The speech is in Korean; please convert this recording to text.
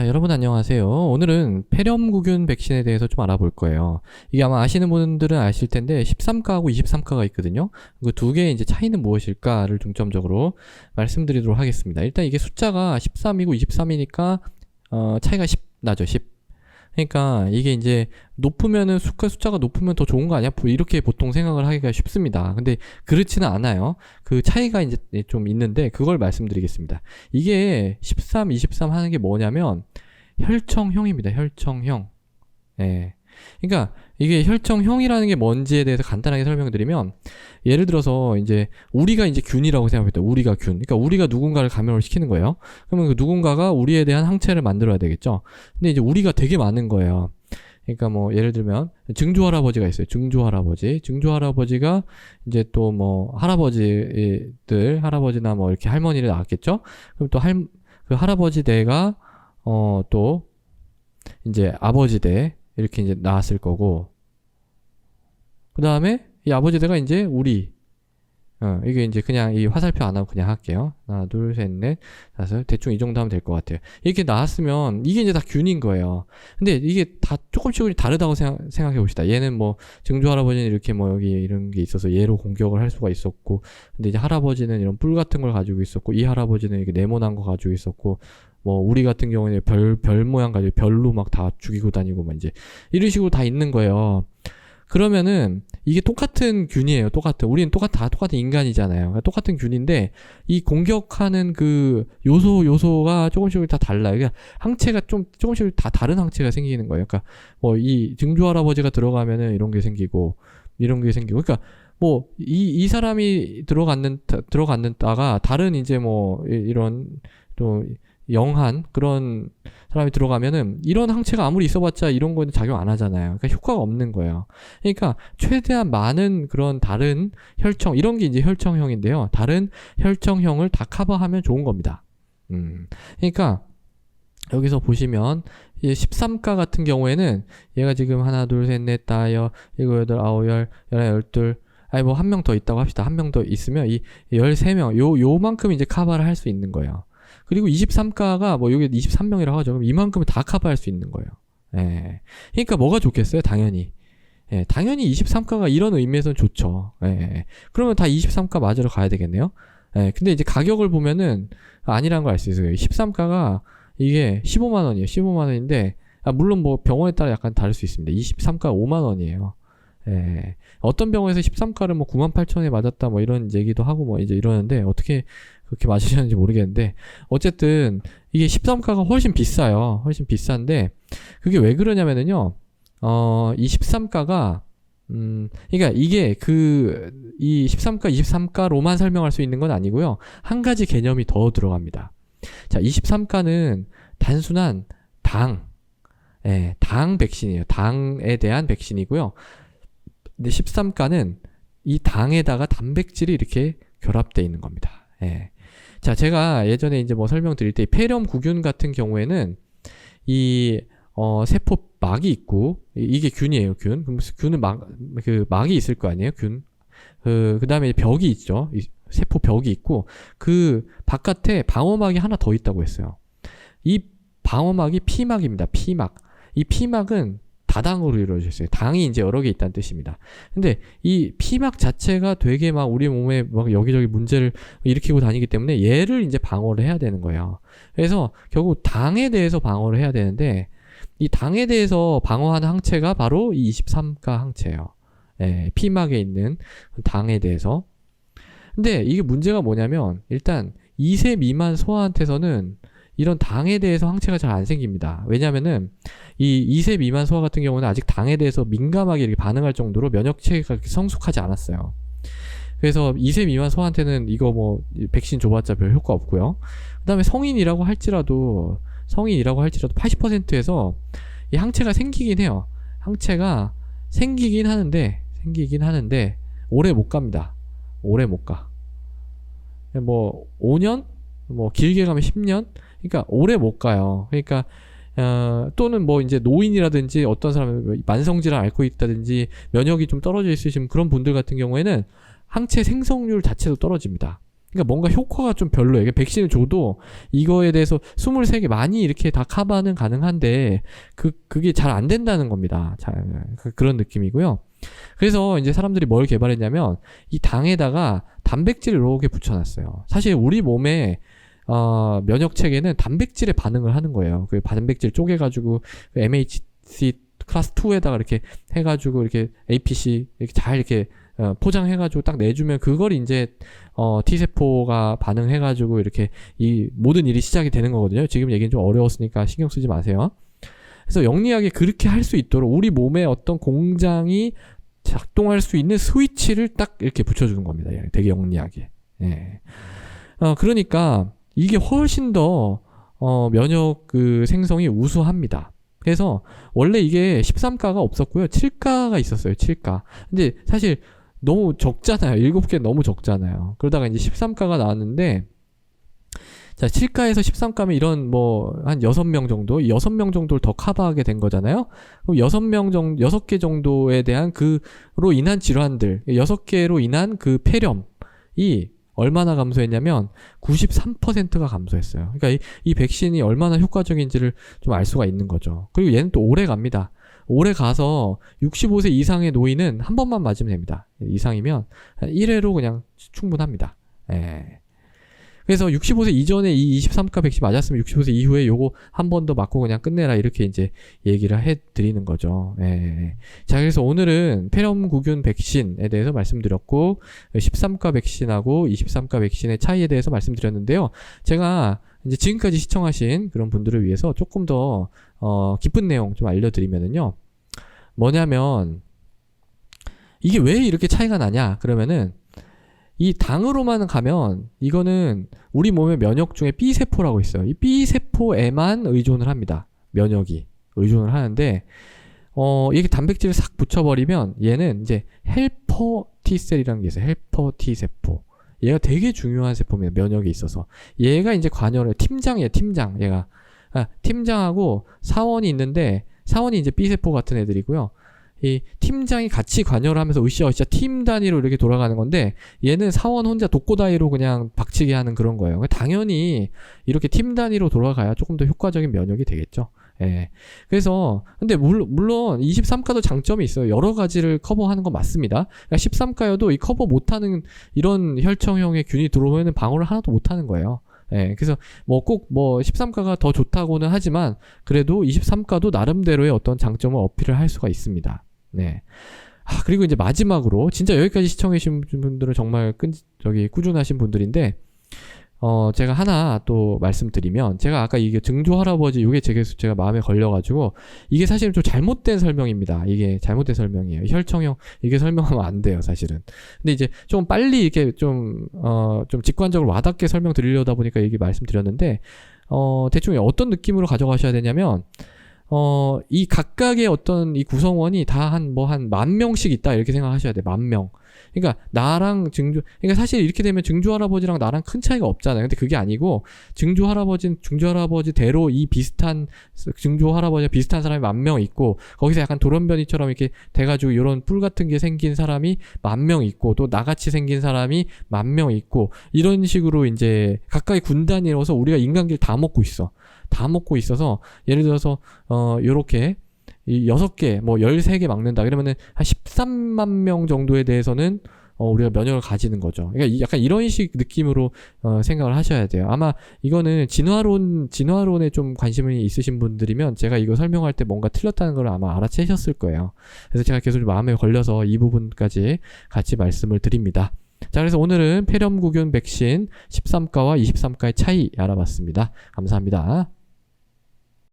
자, 여러분 안녕하세요. 오늘은 폐렴구균 백신에 대해서 좀 알아볼 거예요. 이게 아마 아시는 분들은 아실 텐데 13가하고 23가가 있거든요. 그 두 개의 이제 차이는 무엇일까를 중점적으로 말씀드리도록 하겠습니다. 일단 이게 숫자가 13이고 23이니까 차이가 10 나죠. 10. 그러니까 이게 이제 높으면은 숫자가 높으면 더 좋은 거 아니야? 이렇게 보통 생각을 하기가 쉽습니다. 근데 그렇지는 않아요. 그 차이가 이제 좀 있는데 그걸 말씀드리겠습니다. 이게 13, 23 하는 게 뭐냐면 혈청형입니다. 혈청형. 예. 그러니까 이게 혈청형이라는 게 뭔지에 대해서 간단하게 설명드리면, 예를 들어서 이제 우리가 이제 균이라고 생각했다. 우리가 균. 그러니까 우리가 누군가를 감염을 시키는 거예요. 그러면 그 누군가가 우리에 대한 항체를 만들어야 되겠죠. 근데 이제 우리가 되게 많은 거예요. 그러니까 뭐 예를 들면 증조할아버지가 있어요. 증조할아버지가 이제 또 뭐 할아버지나 뭐 이렇게 할머니를 낳았겠죠. 그럼 또 그 할아버지 대가 또 이제 아버지 대 이렇게 이제 나왔을 거고, 그 다음에 이 아버지 대가 이제 우리, 이게 이제 그냥 이 화살표 안 하고 그냥 할게요. 하나, 둘, 셋, 넷, 다섯, 대충 이 정도 하면 될 것 같아요. 이렇게 나왔으면 이게 이제 다 균인 거예요. 근데 이게 다 조금씩 다르다고 생각해 봅시다. 얘는 뭐 증조할아버지는 이렇게 뭐 여기 이런 게 있어서 얘로 공격을 할 수가 있었고, 근데 이제 할아버지는 이런 뿔 같은 걸 가지고 있었고, 이 할아버지는 이렇게 네모난 거 가지고 있었고, 뭐 우리 같은 경우는 별 모양 가지고 별로 막 다 죽이고 다니고 막 이제 이런 식으로 다 있는 거예요. 그러면은 이게 똑같은 균이에요. 우리는 다 똑같은 인간이잖아요. 그러니까 똑같은 균인데 이 공격하는 그 요소가 조금씩 다 달라요. 그러니까 항체가 조금씩 다 다른 항체가 생기는 거예요. 그러니까 뭐 이 증조할아버지가 들어가면은 이런 게 생기고 그러니까 뭐 이 사람이 들어갔는다가 다른 이제 뭐 이런 또 영한 그런 사람이 들어가면은 이런 항체가 아무리 있어봤자 이런 거는 작용 안 하잖아요. 그러니까 효과가 없는 거예요. 그러니까 최대한 많은 그런 다른 혈청, 이런 게 이제 혈청형인데요. 다른 혈청형을 다 커버하면 좋은 겁니다. 그러니까 여기서 보시면 13가 같은 경우에는 얘가 지금 하나, 둘, 셋, 넷, 다, 일곱, 여덟, 아홉, 열, 열한, 열둘, 아니 뭐 한 명 더 있다고 합시다. 한 명 더 있으면 이 13명, 요만큼 이제 커버를 할 수 있는 거예요. 그리고 23가가 뭐 여기 23명이라고 하죠. 그럼 이만큼을 다 커버할 수 있는 거예요. 예. 그러니까 뭐가 좋겠어요? 당연히. 예, 당연히 23가가 이런 의미에서는 좋죠. 예. 그러면 다 23가 맞으러 가야 되겠네요. 예. 근데 이제 가격을 보면은 아니라는 걸 알 수 있어요. 13가가 이게 15만 원이에요. 15만 원인데 물론 뭐 병원에 따라 약간 다를 수 있습니다. 23가 5만 원이에요. 예. 어떤 병원에서 13가를 뭐 98,000원에 맞았다 뭐 이런 얘기도 하고 뭐 이제 이러는데 어떻게 그렇게 맞으셨는지 모르겠는데, 어쨌든 이게 13가가 훨씬 비싸요. 훨씬 비싼데 그게 왜 그러냐면은요. 이 13가가 그러니까 이게 이 13가, 23가로만 설명할 수 있는 건 아니고요. 한 가지 개념이 더 들어갑니다. 자, 23가는 단순한 당 백신이에요. 당에 대한 백신이고요. 근데 13가는 이 당에다가 단백질이 이렇게 결합되어 있는 겁니다. 예. 자, 제가 예전에 이제 뭐 설명드릴 때 폐렴구균 같은 경우에는 이 세포막이 있고, 이게 균이에요. 그럼 균은 막이 있을 거 아니에요. 그다음에 벽이 있죠. 세포 벽이 있고 그 바깥에 방어막이 하나 더 있다고 했어요. 이 방어막이 피막입니다. 이 피막은 다당으로 이루어져 있어요. 당이 이제 여러 개 있다는 뜻입니다. 근데 이 피막 자체가 되게 막 우리 몸에 막 여기저기 문제를 일으키고 다니기 때문에 얘를 이제 방어를 해야 되는 거예요. 그래서 결국 당에 대해서 방어를 해야 되는데, 이 당에 대해서 방어하는 항체가 바로 이 23가 항체예요. 예, 피막에 있는 당에 대해서. 근데 이게 문제가 뭐냐면, 일단 2세 미만 소아한테서는 이런 당에 대해서 항체가 잘 안 생깁니다. 왜냐면은 이 2세 미만 소아 같은 경우는 아직 당에 대해서 민감하게 이렇게 반응할 정도로 면역체계가 그렇게 성숙하지 않았어요. 그래서 2세 미만 소아한테는 이거 뭐 백신 줘봤자 별 효과 없고요. 그 다음에 성인이라고 할지라도 80%에서 이 항체가 생기긴 해요. 항체가 생기긴 하는데 오래 못 갑니다. 오래 못 가. 뭐 5년? 뭐 길게 가면 10년? 그러니까 오래 못 가요. 그러니까 또는 뭐 이제 노인이라든지 어떤 사람은 만성질환 앓고 있다든지 면역이 좀 떨어져 있으신 그런 분들 같은 경우에는 항체 생성률 자체도 떨어집니다. 그러니까 뭔가 효과가 좀 별로예요. 그러니까 백신을 줘도 이거에 대해서 23개 많이 이렇게 다 커버는 가능한데 그게 잘 안 된다는 겁니다. 그런 느낌이고요. 그래서 이제 사람들이 뭘 개발했냐면 이 당에다가 단백질을 이렇게 붙여놨어요. 사실 우리 몸에 면역 체계는 단백질에 반응을 하는 거예요. 그 단백질 쪼개가지고 MHC 클래스 2에다가 이렇게 해가지고 이렇게 APC 이렇게 잘 이렇게 포장해가지고 딱 내주면 그걸 이제 T세포가 반응해가지고 이렇게 이 모든 일이 시작이 되는 거거든요. 지금 얘기는 좀 어려웠으니까 신경 쓰지 마세요. 그래서 영리하게 그렇게 할 수 있도록 우리 몸에 어떤 공장이 작동할 수 있는 스위치를 딱 이렇게 붙여주는 겁니다. 되게 영리하게. 예. 그러니까 이게 훨씬 더 면역 그 생성이 우수합니다. 그래서 원래 이게 13가가 없었고요. 7가가 있었어요. 7가. 근데 사실 너무 적잖아요. 7개 너무 적잖아요. 그러다가 이제 13가가 나왔는데 자, 7가에서 13가면 이런 한 6명 정도, 6명 정도를 더 커버하게 된 거잖아요. 그럼 6개 정도에 대한 그로 인한 질환들, 6개로 인한 그 폐렴이 얼마나 감소했냐면 93%가 감소했어요. 그러니까 이 백신이 얼마나 효과적인지를 좀 알 수가 있는 거죠. 그리고 얘는 또 오래 갑니다. 오래 가서 65세 이상의 노인은 한 번만 맞으면 됩니다. 이상이면 1회로 그냥 충분합니다. 예. 그래서 65세 이전에 이 23가 백신 맞았으면 65세 이후에 요거 한 번 더 맞고 그냥 끝내라 이렇게 이제 얘기를 해드리는 거죠. 예. 자, 그래서 오늘은 폐렴구균 백신에 대해서 말씀드렸고 13가 백신하고 23가 백신의 차이에 대해서 말씀드렸는데요. 제가 이제 지금까지 시청하신 그런 분들을 위해서 조금 더 깊은 내용 좀 알려드리면은요. 뭐냐면 이게 왜 이렇게 차이가 나냐? 그러면은 이 당으로만 가면 이거는 우리 몸의 면역 중에 B세포라고 있어요. 이 B세포에만 의존을 합니다. 면역이 의존을 하는데 이렇게 단백질을 싹 붙여버리면 얘는 이제 헬퍼 T셀이라는 게 있어요. 헬퍼 T세포. 얘가 되게 중요한 세포입니다. 면역에 있어서. 얘가 이제 관여를 팀장이에요. 팀장. 얘가 팀장하고 사원이 있는데 사원이 이제 B세포 같은 애들이고요. 이 팀장이 같이 관여를 하면서 으쌰으쌰 팀 단위로 이렇게 돌아가는 건데 얘는 사원 혼자 독고다이로 그냥 박치게 하는 그런 거예요. 당연히 이렇게 팀 단위로 돌아가야 조금 더 효과적인 면역이 되겠죠. 예. 그래서 근데 물론 23가도 장점이 있어요. 여러 가지를 커버하는 건 맞습니다. 그러니까 13가여도 이 커버 못하는 이런 혈청형의 균이 들어오면 방어를 하나도 못하는 거예요. 예, 그래서 꼭 13가가 더 좋다고는 하지만 그래도 23가도 나름대로의 어떤 장점을 어필을 할 수가 있습니다. 네. 그리고 이제 마지막으로 진짜 여기까지 시청해주신 분들은 정말 꾸준하신 분들인데 제가 하나 또 말씀드리면 제가 아까 이게 증조 할아버지 이게 제가 마음에 걸려가지고 이게 사실은 좀 잘못된 설명입니다. 이게 잘못된 설명이에요. 혈청형 이게 설명하면 안 돼요, 사실은. 근데 이제 좀 빨리 이렇게 좀 직관적으로 와닿게 설명드리려다 보니까 이게 말씀드렸는데 대충 어떤 느낌으로 가져가셔야 되냐면 이 각각의 어떤 이 구성원이 다 한 10,000명씩 있다 이렇게 생각하셔야 돼요. 10,000명. 그러니까 나랑 그러니까 사실 이렇게 되면 증조 할아버지랑 나랑 큰 차이가 없잖아요. 근데 그게 아니고 증조 할아버지대로 이 비슷한 증조 할아버지와 비슷한 사람이 10,000명 있고 거기서 약간 돌연변이처럼 이렇게 돼가지고 이런 뿔 같은 게 생긴 사람이 10,000명 있고 또 나같이 생긴 사람이 10,000명 있고 이런 식으로 이제 각각의 군단이라서 우리가 인간계를 다 먹고 있어. 다 먹고 있어서 예를 들어서 요렇게 이 6개 13개 막는다 그러면은 한 13만 명 정도에 대해서는 우리가 면역을 가지는 거죠. 그러니까 약간 이런 식 느낌으로 생각을 하셔야 돼요. 아마 이거는 진화론에 좀 관심이 있으신 분들이면 제가 이거 설명할 때 뭔가 틀렸다는 걸 아마 알아채셨을 거예요. 그래서 제가 계속 마음에 걸려서 이 부분까지 같이 말씀을 드립니다. 자, 그래서 오늘은 폐렴구균 백신 13가와 23가의 차이 알아봤습니다. 감사합니다.